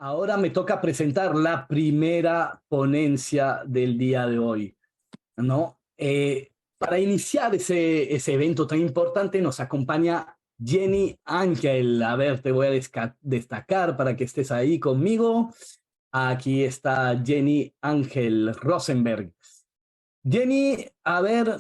Ahora me toca presentar la primera ponencia del día de hoy, ¿no? Para iniciar ese evento tan importante nos acompaña Jenny Ángel. A ver, te voy a destacar para que estés ahí conmigo. Aquí está Jenny Ángel Rosenberg. Jenny, a ver,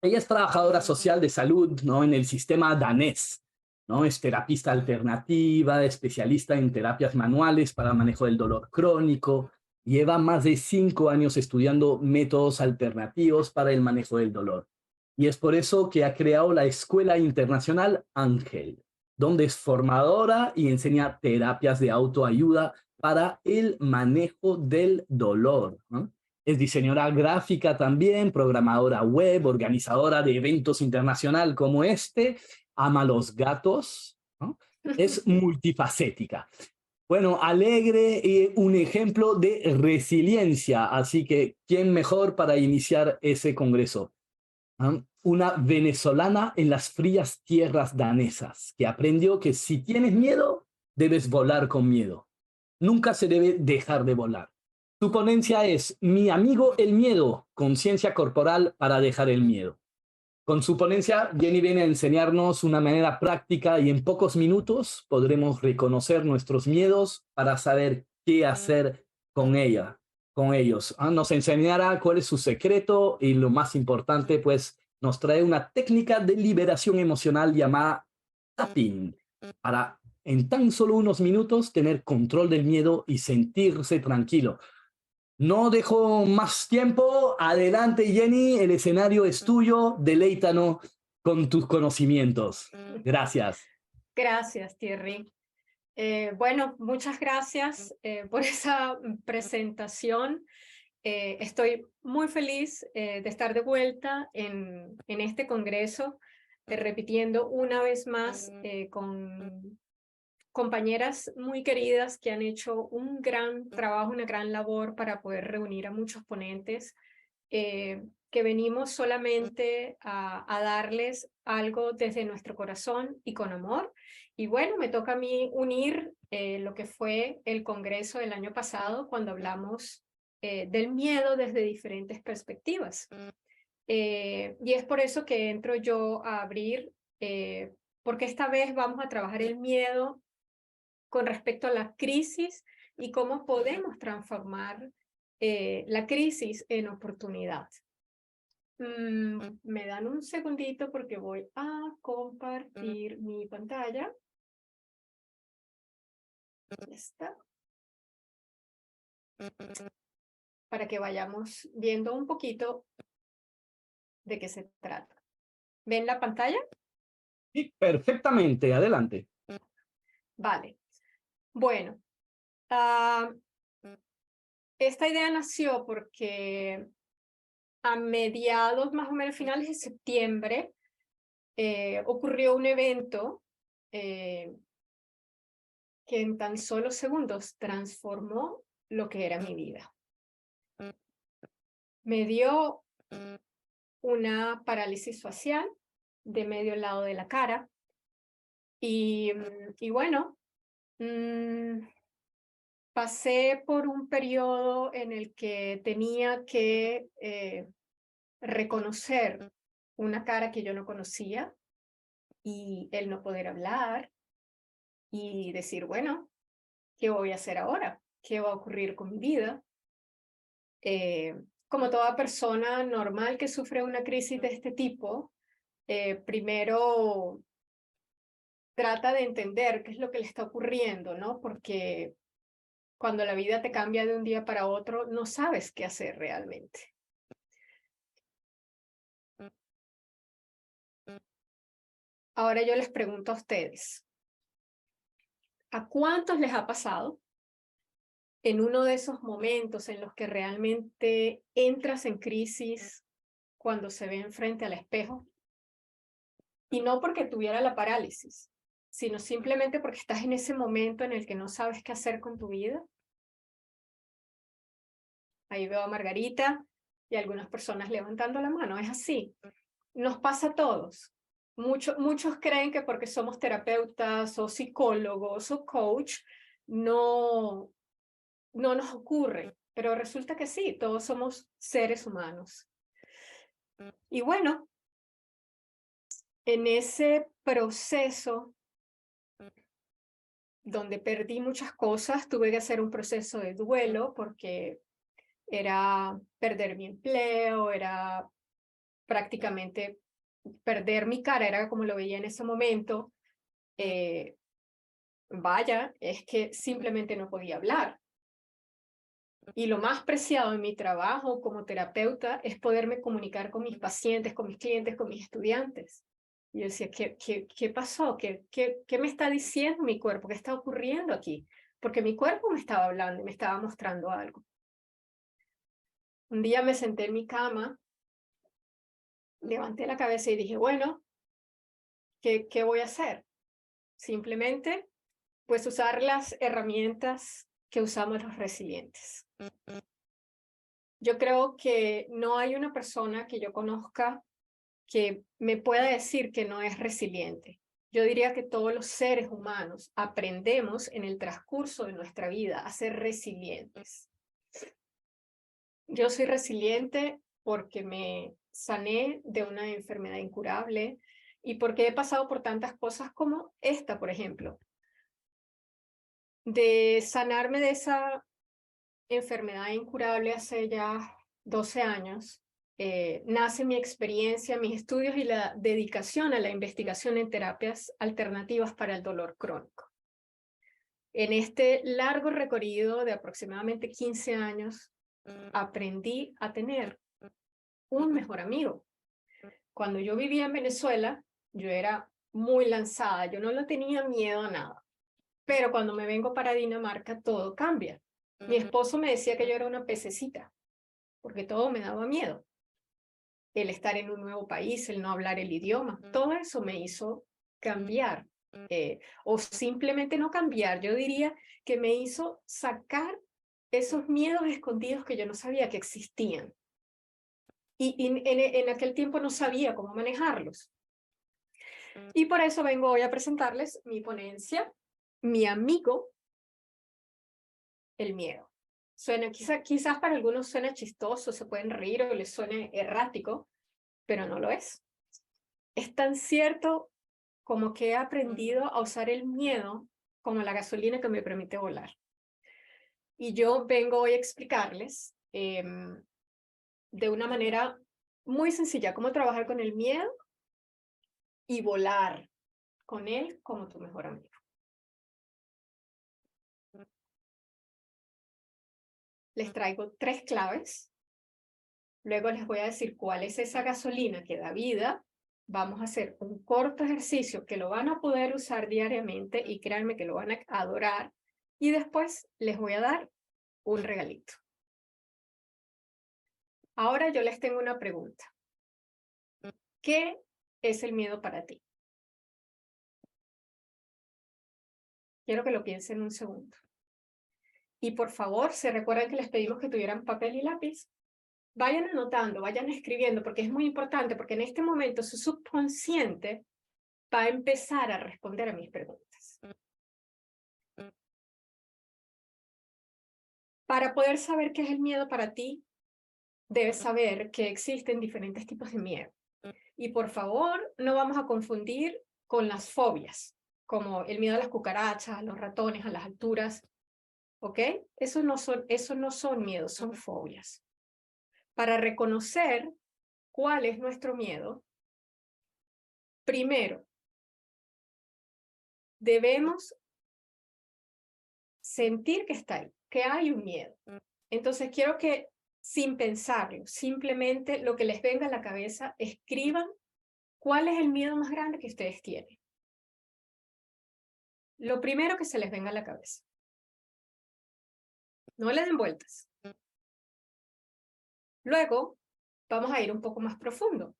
ella es trabajadora social de salud, ¿no? En el sistema danés, ¿no? Es terapista alternativa, especialista en terapias manuales para manejo del dolor crónico. Lleva más de 5 años estudiando métodos alternativos para el manejo del dolor. Y es por eso que ha creado la Escuela Internacional Ángel, donde es formadora y enseña terapias de autoayuda para el manejo del dolor, ¿no? Es diseñadora gráfica también, programadora web, organizadora de eventos internacional como este, ama los gatos, ¿no? Es multifacética. Bueno, alegre y un ejemplo de resiliencia. Así que, ¿quién mejor para iniciar ese congreso? ¿Ah? Una venezolana en las frías tierras danesas, que aprendió que si tienes miedo, debes volar con miedo. Nunca se debe dejar de volar. Su ponencia es Mi amigo el miedo, conciencia corporal para dejar el miedo. Con su ponencia, Jenny viene a enseñarnos una manera práctica y en pocos minutos podremos reconocer nuestros miedos para saber qué hacer con ellos. Nos enseñará cuál es su secreto y lo más importante, pues nos trae una técnica de liberación emocional llamada tapping para en tan solo unos minutos tener control del miedo y sentirse tranquilo. No dejo más tiempo. Adelante, Jenny. El escenario es tuyo. Deleítanos con tus conocimientos. Gracias. Gracias, Thierry. Bueno, muchas gracias por esa presentación. Estoy muy feliz de estar de vuelta en este congreso, repitiendo una vez más con compañeras muy queridas que han hecho un gran trabajo, una gran labor para poder reunir a muchos ponentes que venimos solamente a darles algo desde nuestro corazón y con amor. Y bueno, me toca a mí unir lo que fue el congreso del año pasado cuando hablamos del miedo desde diferentes perspectivas. Y es por eso que entro yo a abrir, porque esta vez vamos a trabajar el miedo con respecto a la crisis y cómo podemos transformar la crisis en oportunidad. Me dan un segundito porque voy a compartir mi pantalla. Ya está. Para que vayamos viendo un poquito de qué se trata. ¿Ven la pantalla? Sí, perfectamente. Adelante. Vale. Bueno, esta idea nació porque a mediados, más o menos finales de septiembre, ocurrió un evento que en tan solo segundos transformó lo que era mi vida. Me dio una parálisis facial de medio lado de la cara y bueno, pasé por un periodo en el que tenía que reconocer una cara que yo no conocía y el no poder hablar y decir, bueno, ¿qué voy a hacer ahora? ¿Qué va a ocurrir con mi vida? Como toda persona normal que sufre una crisis de este tipo, primero trata de entender qué es lo que le está ocurriendo, ¿no? Porque cuando la vida te cambia de un día para otro, no sabes qué hacer realmente. Ahora yo les pregunto a ustedes, ¿a cuántos les ha pasado en uno de esos momentos en los que realmente entras en crisis cuando se ven frente al espejo? Y no porque tuviera la parálisis, sino simplemente porque estás en ese momento en el que no sabes qué hacer con tu vida. Ahí veo a Margarita y algunas personas levantando la mano. Es así. Nos pasa a todos. muchos creen que porque somos terapeutas o psicólogos o coach, no nos ocurre, pero resulta que sí, todos somos seres humanos. Y bueno, en ese proceso donde perdí muchas cosas, tuve que hacer un proceso de duelo porque era perder mi empleo, era prácticamente perder mi cara, era como lo veía en ese momento. Vaya, es que simplemente no podía hablar. Y lo más preciado en mi trabajo como terapeuta es poderme comunicar con mis pacientes, con mis clientes, con mis estudiantes. Y yo decía, ¿qué pasó? ¿Qué me está diciendo mi cuerpo? ¿Qué está ocurriendo aquí? Porque mi cuerpo me estaba hablando y me estaba mostrando algo. Un día me senté en mi cama, levanté la cabeza y dije, bueno, ¿qué voy a hacer? Simplemente, pues usar las herramientas que usamos los resilientes. Yo creo que no hay una persona que yo conozca que me pueda decir que no es resiliente. Yo diría que todos los seres humanos aprendemos en el transcurso de nuestra vida a ser resilientes. Yo soy resiliente porque me sané de una enfermedad incurable y porque he pasado por tantas cosas como esta, por ejemplo, de sanarme de esa enfermedad incurable hace ya 12 años. Nace mi experiencia, mis estudios y la dedicación a la investigación en terapias alternativas para el dolor crónico. En este largo recorrido de aproximadamente 15 años, aprendí a tener un mejor amigo. Cuando yo vivía en Venezuela, yo era muy lanzada, yo no le tenía miedo a nada. Pero cuando me vengo para Dinamarca, todo cambia. Mi esposo me decía que yo era una pececita, porque todo me daba miedo. El estar en un nuevo país, el no hablar el idioma, todo eso me hizo cambiar. O simplemente no cambiar, yo diría que me hizo sacar esos miedos escondidos que yo no sabía que existían. Y en aquel tiempo no sabía cómo manejarlos. Y por eso vengo hoy a presentarles mi ponencia, mi amigo, el miedo. Suena, quizás para algunos suena chistoso, se pueden reír o les suene errático, pero no lo es. Es tan cierto como que he aprendido a usar el miedo como la gasolina que me permite volar. Y yo vengo hoy a explicarles de una manera muy sencilla cómo trabajar con el miedo y volar con él como tu mejor amigo. Les traigo 3 claves. Luego les voy a decir cuál es esa gasolina que da vida. Vamos a hacer un corto ejercicio que lo van a poder usar diariamente y créanme que lo van a adorar. Y después les voy a dar un regalito. Ahora yo les tengo una pregunta. ¿Qué es el miedo para ti? Quiero que lo piensen un segundo. Y por favor, se recuerdan que les pedimos que tuvieran papel y lápiz. Vayan anotando, vayan escribiendo, porque es muy importante, porque en este momento su subconsciente va a empezar a responder a mis preguntas. Para poder saber qué es el miedo para ti, debes saber que existen diferentes tipos de miedo. Y por favor, no vamos a confundir con las fobias, como el miedo a las cucarachas, a los ratones, a las alturas. ¿Ok? Eso no son miedos, son fobias. Para reconocer cuál es nuestro miedo, primero, debemos sentir que está ahí, que hay un miedo. Entonces quiero que sin pensarlo, simplemente lo que les venga a la cabeza, escriban cuál es el miedo más grande que ustedes tienen. Lo primero que se les venga a la cabeza. No le den vueltas. Luego, vamos a ir un poco más profundo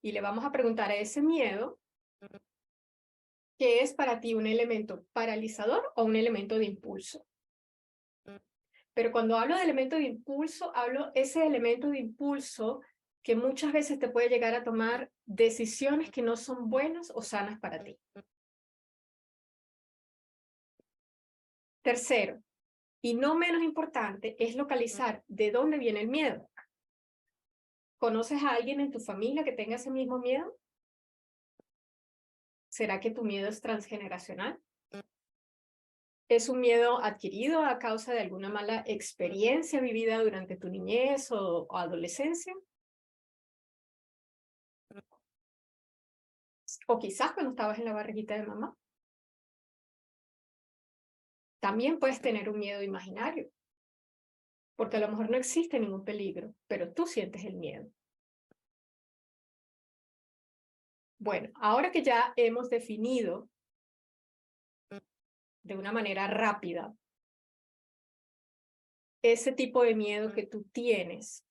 y le vamos a preguntar a ese miedo ¿qué es para ti un elemento paralizador o un elemento de impulso? Pero cuando hablo de elemento de impulso, hablo ese elemento de impulso que muchas veces te puede llegar a tomar decisiones que no son buenas o sanas para ti. Tercero, y no menos importante, es localizar de dónde viene el miedo. ¿Conoces a alguien en tu familia que tenga ese mismo miedo? ¿Será que tu miedo es transgeneracional? ¿Es un miedo adquirido a causa de alguna mala experiencia vivida durante tu niñez o adolescencia? O quizás cuando estabas en la barriguita de mamá. También puedes tener un miedo imaginario, porque a lo mejor no existe ningún peligro, pero tú sientes el miedo. Bueno, ahora que ya hemos definido de una manera rápida ese tipo de miedo que tú tienes,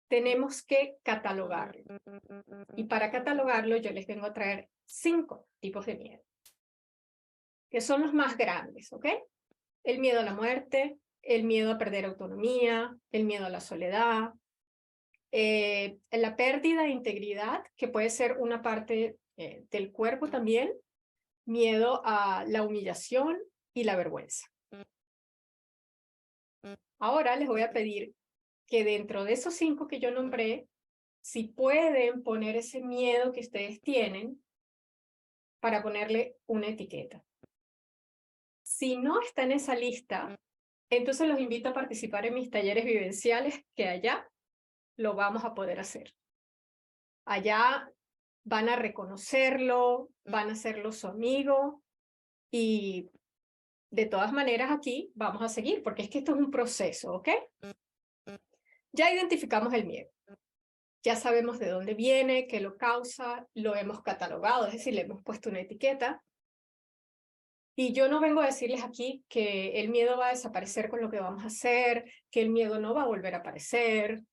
tenemos que catalogarlo. Y para catalogarlo yo les vengo a traer 5 tipos de miedo, que son los más grandes, ¿ok? El miedo a la muerte, el miedo a perder autonomía, el miedo a la soledad, la pérdida de integridad, que puede ser una parte del cuerpo también, miedo a la humillación y la vergüenza. Ahora les voy a pedir que dentro de esos 5 que yo nombré, si pueden poner ese miedo que ustedes tienen para ponerle una etiqueta. Si no está en esa lista, entonces los invito a participar en mis talleres vivenciales, que allá lo vamos a poder hacer. Allá van a reconocerlo, van a hacerlo su amigo y de todas maneras aquí vamos a seguir, porque es que esto es un proceso, ¿ok? Ya identificamos el miedo. Ya sabemos de dónde viene, qué lo causa, lo hemos catalogado, es decir, le hemos puesto una etiqueta. Y yo no vengo a decirles aquí que el miedo va a desaparecer con lo que vamos a hacer, que el miedo no va a volver a aparecer,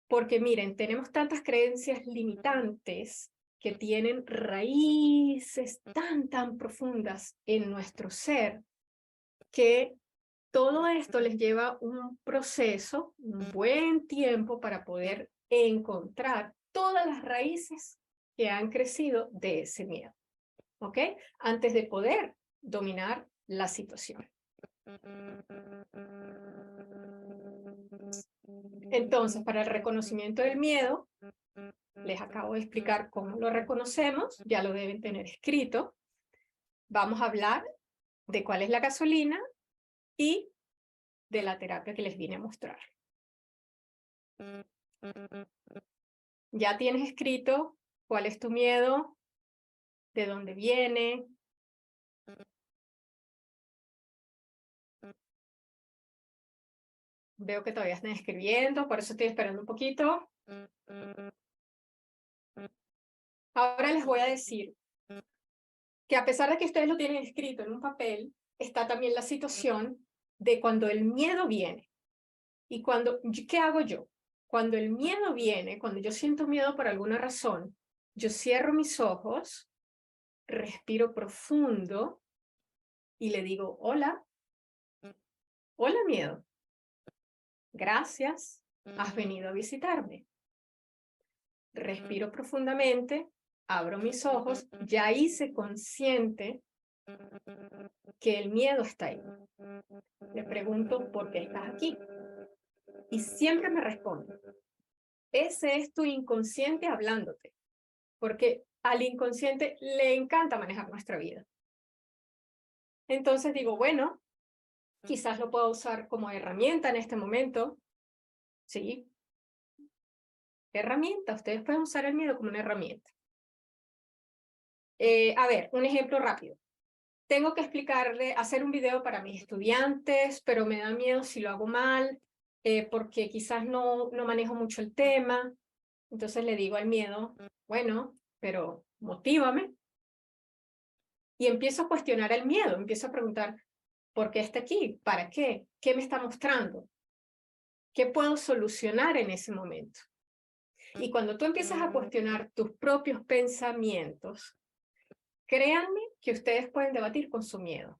porque miren, tenemos tantas creencias limitantes que tienen raíces tan profundas en nuestro ser, que todo esto les lleva un proceso, un buen tiempo para poder encontrar todas las raíces que han crecido de ese miedo, ¿ok? Antes de poder dominar la situación. Entonces, para el reconocimiento del miedo, les acabo de explicar cómo lo reconocemos, ya lo deben tener escrito. Vamos a hablar de cuál es la gasolina y de la terapia que les vine a mostrar. Ya tienes escrito cuál es tu miedo, de dónde viene. Veo que todavía están escribiendo, por eso estoy esperando un poquito. Ahora les voy a decir que a pesar de que ustedes lo tienen escrito en un papel, está también la situación de cuando el miedo viene. Y cuando, ¿qué hago yo? Cuando el miedo viene, cuando yo siento miedo por alguna razón, yo cierro mis ojos, respiro profundo y le digo, hola, hola miedo, gracias, has venido a visitarme. Respiro profundamente, abro mis ojos, ya hice consciente que el miedo está ahí. Le pregunto, ¿por qué estás aquí? Y siempre me responde, ese es tu inconsciente hablándote, porque al inconsciente le encanta manejar nuestra vida. Entonces digo, bueno, quizás lo puedo usar como herramienta en este momento. Sí, herramienta, ustedes pueden usar el miedo como una herramienta. A ver, un ejemplo rápido. Tengo que explicarle, hacer un video para mis estudiantes, pero me da miedo si lo hago mal, porque quizás no manejo mucho el tema. Entonces le digo al miedo, bueno, pero motívame. Y empiezo a cuestionar el miedo, empiezo a preguntar, ¿por qué está aquí? ¿Para qué? ¿Qué me está mostrando? ¿Qué puedo solucionar en ese momento? Y cuando tú empiezas a cuestionar tus propios pensamientos, créanme que ustedes pueden debatir con su miedo.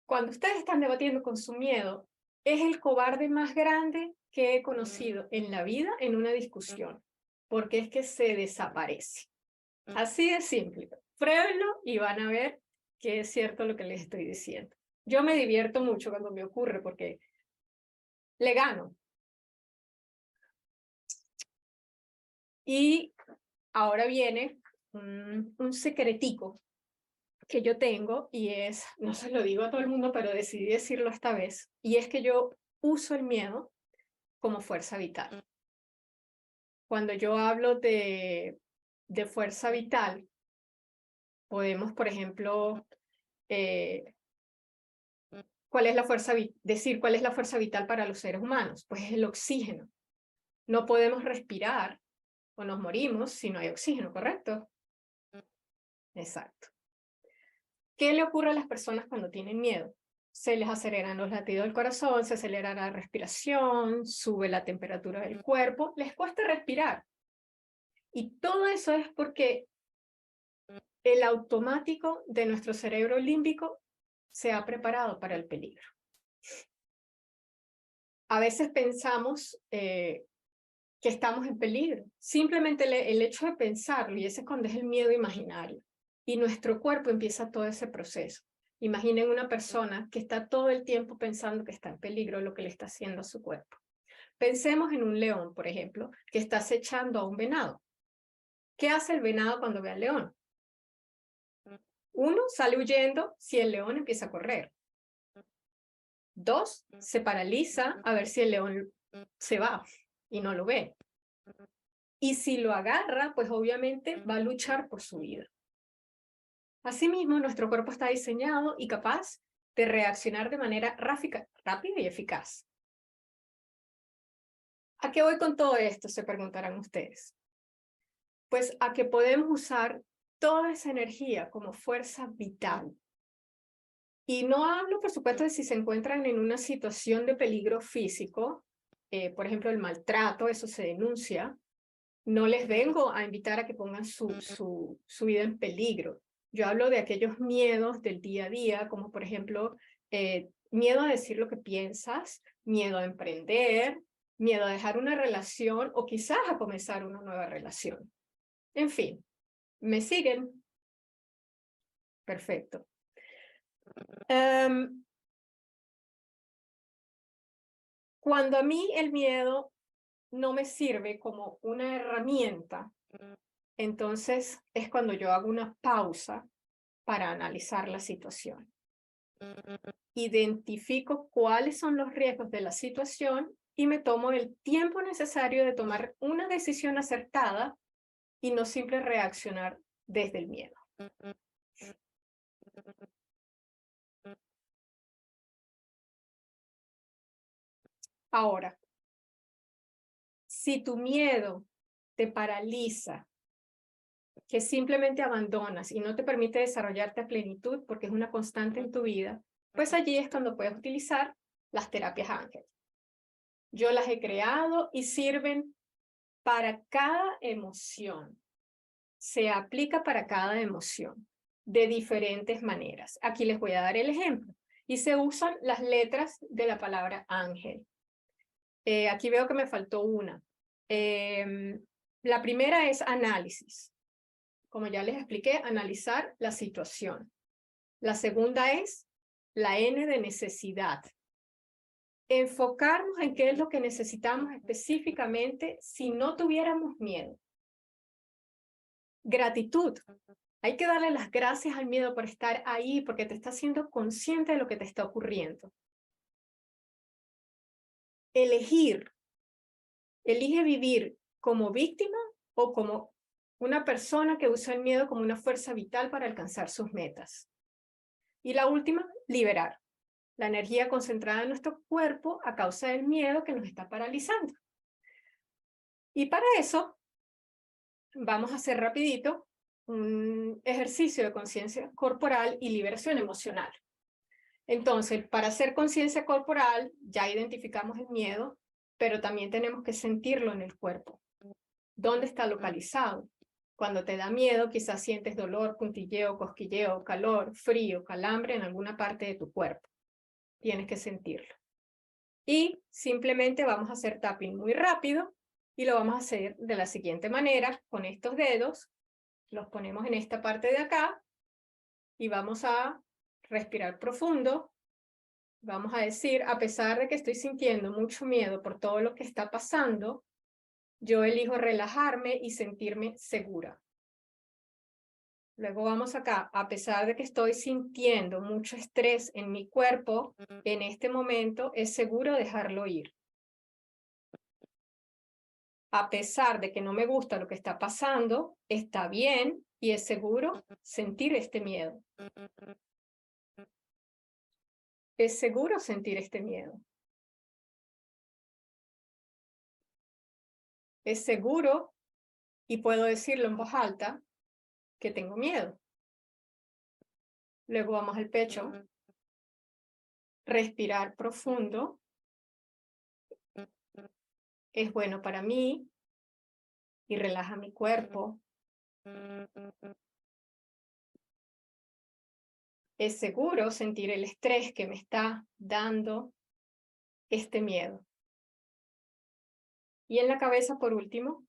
Cuando ustedes están debatiendo con su miedo, es el cobarde más grande que he conocido en la vida en una discusión, porque es que se desaparece. Así de simple. Pruébenlo y van a ver que es cierto lo que les estoy diciendo. Yo me divierto mucho cuando me ocurre porque le gano. Y ahora viene un secretico que yo tengo y es, no se lo digo a todo el mundo, pero decidí decirlo esta vez, y es que yo uso el miedo como fuerza vital. Cuando yo hablo de fuerza vital, podemos, por ejemplo, decir cuál es la fuerza vital para los seres humanos. Pues es el oxígeno. No podemos respirar o nos morimos si no hay oxígeno, ¿correcto? Exacto. ¿Qué le ocurre a las personas cuando tienen miedo? Se les aceleran los latidos del corazón, se acelera la respiración, sube la temperatura del cuerpo, les cuesta respirar. Y todo eso es porque el automático de nuestro cerebro límbico se ha preparado para el peligro. A veces pensamos que estamos en peligro. Simplemente el hecho de pensarlo, y ese es cuando es el miedo imaginario. Y nuestro cuerpo empieza todo ese proceso. Imaginen una persona que está todo el tiempo pensando que está en peligro, lo que le está haciendo a su cuerpo. Pensemos en un león, por ejemplo, que está acechando a un venado. ¿Qué hace el venado cuando ve al león? Uno, sale huyendo si el león empieza a correr. Dos, se paraliza a ver si el león se va y no lo ve. Y si lo agarra, pues obviamente va a luchar por su vida. Asimismo, nuestro cuerpo está diseñado y capaz de reaccionar de manera rápida y eficaz. ¿A qué voy con todo esto? Se preguntarán ustedes. Pues a que podemos usar toda esa energía como fuerza vital. Y no hablo, por supuesto, de si se encuentran en una situación de peligro físico, por ejemplo, el maltrato, eso se denuncia. No les vengo a invitar a que pongan su vida en peligro. Yo hablo de aquellos miedos del día a día, como por ejemplo, miedo a decir lo que piensas, miedo a emprender, miedo a dejar una relación o quizás a comenzar una nueva relación. En fin, ¿me siguen? Perfecto. Cuando a mí el miedo no me sirve como una herramienta, entonces es cuando yo hago una pausa para analizar la situación. Identifico cuáles son los riesgos de la situación y me tomo el tiempo necesario de tomar una decisión acertada y no siempre reaccionar desde el miedo. Ahora, si tu miedo te paraliza, que simplemente abandonas y no te permite desarrollarte a plenitud porque es una constante en tu vida, pues allí es cuando puedes utilizar las terapias Ángel. Yo las he creado y sirven para cada emoción. Se aplica para cada emoción de diferentes maneras. Aquí les voy a dar el ejemplo. Y se usan las letras de la palabra ángel. Aquí veo que me faltó una. La primera es análisis. Como ya les expliqué, analizar la situación. La segunda es la N de necesidad. Enfocarnos en qué es lo que necesitamos específicamente si no tuviéramos miedo. Gratitud. Hay que darle las gracias al miedo por estar ahí, porque te está haciendo consciente de lo que te está ocurriendo. Elegir. Elige vivir como víctima o como una persona que usa el miedo como una fuerza vital para alcanzar sus metas. Y la última, liberar. La energía concentrada en nuestro cuerpo a causa del miedo que nos está paralizando. Y para eso, vamos a hacer rapidito un ejercicio de conciencia corporal y liberación emocional. Entonces, para hacer conciencia corporal, ya identificamos el miedo, pero también tenemos que sentirlo en el cuerpo. ¿Dónde está localizado? Cuando te da miedo, quizás sientes dolor, puntilleo, cosquilleo, calor, frío, calambre en alguna parte de tu cuerpo. Tienes que sentirlo. Y simplemente vamos a hacer tapping muy rápido y lo vamos a hacer de la siguiente manera, con estos dedos, los ponemos en esta parte de acá y vamos a respirar profundo. Vamos a decir, a pesar de que estoy sintiendo mucho miedo por todo lo que está pasando, yo elijo relajarme y sentirme segura. Luego vamos acá, a pesar de que estoy sintiendo mucho estrés en mi cuerpo, en este momento es seguro dejarlo ir. A pesar de que no me gusta lo que está pasando, está bien y es seguro sentir este miedo. Es seguro sentir este miedo. Es seguro, y puedo decirlo en voz alta, que tengo miedo. Luego vamos al pecho. Respirar profundo. Es bueno para mí y relaja mi cuerpo. Es seguro sentir el estrés que me está dando este miedo. Y en la cabeza, por último,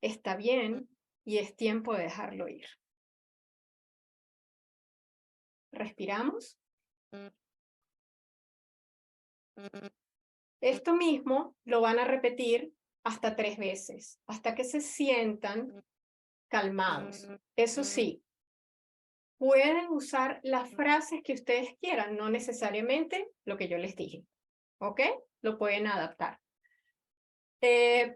está bien y es tiempo de dejarlo ir. Respiramos. Esto mismo lo van a repetir hasta 3 veces, hasta que se sientan calmados. Eso sí, pueden usar las frases que ustedes quieran, no necesariamente lo que yo les dije. ¿Ok? Lo pueden adaptar.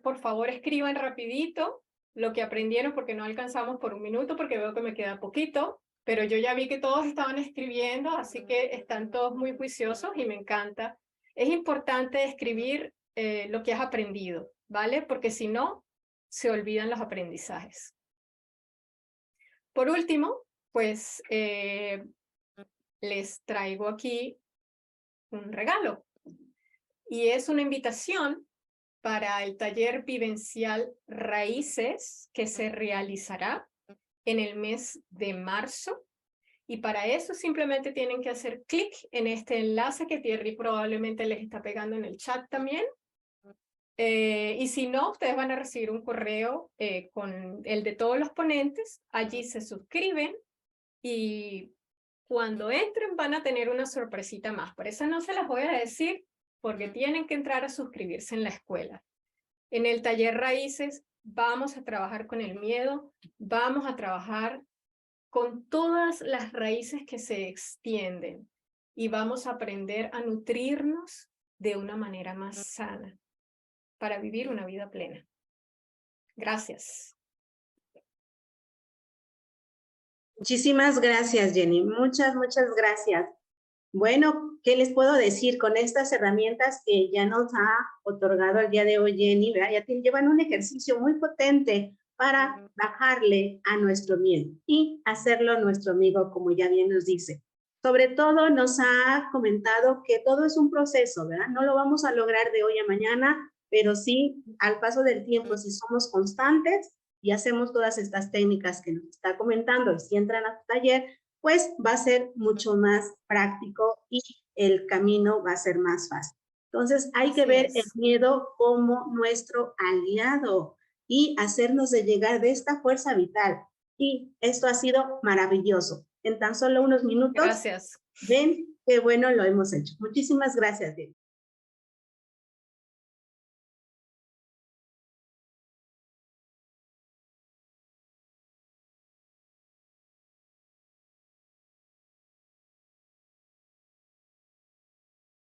Por favor, escriban rapidito lo que aprendieron, porque no alcanzamos por 1 minuto, porque veo que me queda poquito, pero yo ya vi que todos estaban escribiendo, así que están todos muy juiciosos y me encanta. Es importante escribir lo que has aprendido, ¿vale? Porque si no, se olvidan los aprendizajes. Por último, pues les traigo aquí un regalo. Y es una invitación para el taller vivencial Raíces que se realizará en el mes de marzo. Y para eso simplemente tienen que hacer clic en este enlace que Thierry probablemente les está pegando en el chat también. Y si no, ustedes van a recibir un correo con el de todos los ponentes. Allí se suscriben y cuando entren van a tener una sorpresita más. Por eso no se las voy a decir, porque tienen que entrar a suscribirse en la escuela. En el taller Raíces vamos a trabajar con el miedo, vamos a trabajar con todas las raíces que se extienden y vamos a aprender a nutrirnos de una manera más sana para vivir una vida plena. Gracias. Muchísimas gracias, Jenny. Muchas gracias. Bueno, ¿qué les puedo decir? Con estas herramientas que ya nos ha otorgado el día de hoy Jenny, ¿verdad? Ya llevan un ejercicio muy potente para bajarle a nuestro miedo y hacerlo nuestro amigo, como ya bien nos dice. Sobre todo nos ha comentado que todo es un proceso, ¿verdad? No lo vamos a lograr de hoy a mañana, pero sí al paso del tiempo, si somos constantes y hacemos todas estas técnicas que nos está comentando y si entran a tu taller, pues va a ser mucho más práctico y el camino va a ser más fácil. Entonces hay que ver el miedo como nuestro aliado y hacernos de llegar de esta fuerza vital. Y esto ha sido maravilloso. En tan solo unos minutos, gracias. Ven qué bueno lo hemos hecho. Muchísimas gracias, Diego.